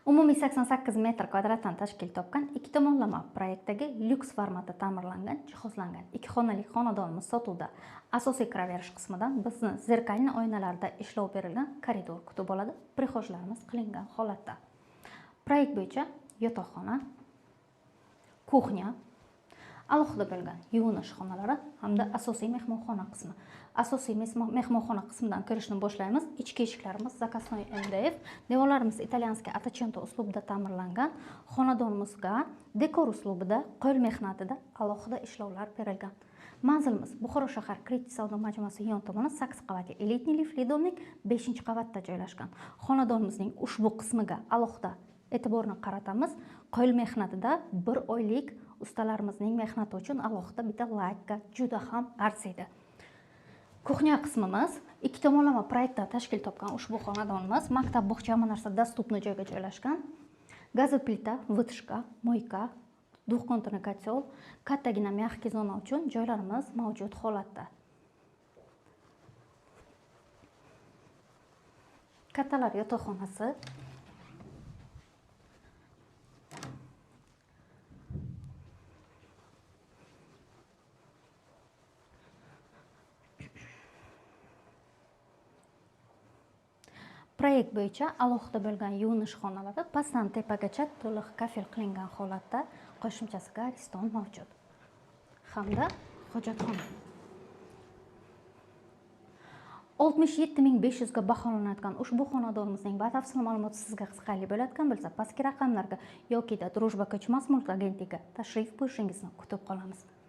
Umumiy 88 metr kvadratdan tashkil topgan ikki tomonlama proyektdagi lyuks formatda ta'mirlangan, jihozlangan ikki xonali xonadonimiz sotuvda. Asosiy kiraverish qismidan bizni zerkalni oynalarda ishlov berilgan koridor kutib oladi. Prixojlarimiz qilingan holatda. Proyekt bo'yicha yotoqxona, kuxnya, alohida bo'lgan yuvinish xonalari hamda asosiy mehmonxona qismi. Asosiy mehmonxona qismidan kirishni boshlaymiz. Ichki eshiklarimiz zakasnoy MDF, devorlarimiz italyanskiy Ottocento uslubida ta'mirlangan. Xonadonimizga dekor uslubida, qo'l mehnatida alohida ishlovlar berilgan. Manzilimiz Buxoro shahar Kredit savdo majmuasi yon tomoni 8 qavatli elitni lifli domning 5-qavatda joylashgan. Xonadonimizning ushbu qismiga alohida e'tiborni qaratamiz. Qo'l mehnatida 1 oylik ustalarimizning mehnati uchun alohida bitta laykka juda ham arziydi. Kuxnya qismimiz ikki tomonlama proyektda tashkil topgan ushbu xonadonimiz maktab, bog'cha, hamma narsa dostupniy joyga joylashgan. Gazli plita, vытяжка, moyka, двухконтурный котел, kattagina mягкий zona uchun joylarimiz mavjud holatda. Kattalar yotoqxonasi, proyekt bo'yicha alohida bo'lgan yuvinish xonalari pastdan tepagacha to'liq kafel qilingan holatda, qo'shimchasiga ariston mavjud. Hamda hojatxona. 67.500 ga baholanayotgan ushbu xonadonimizning batafsil ma'lumoti sizga qiziqarli bo'ladigan bo'lsa, pastki raqamlarga yoki Drujba ko'chmas mulk agentligiga tashrif buyurishingizni kutib qolamiz.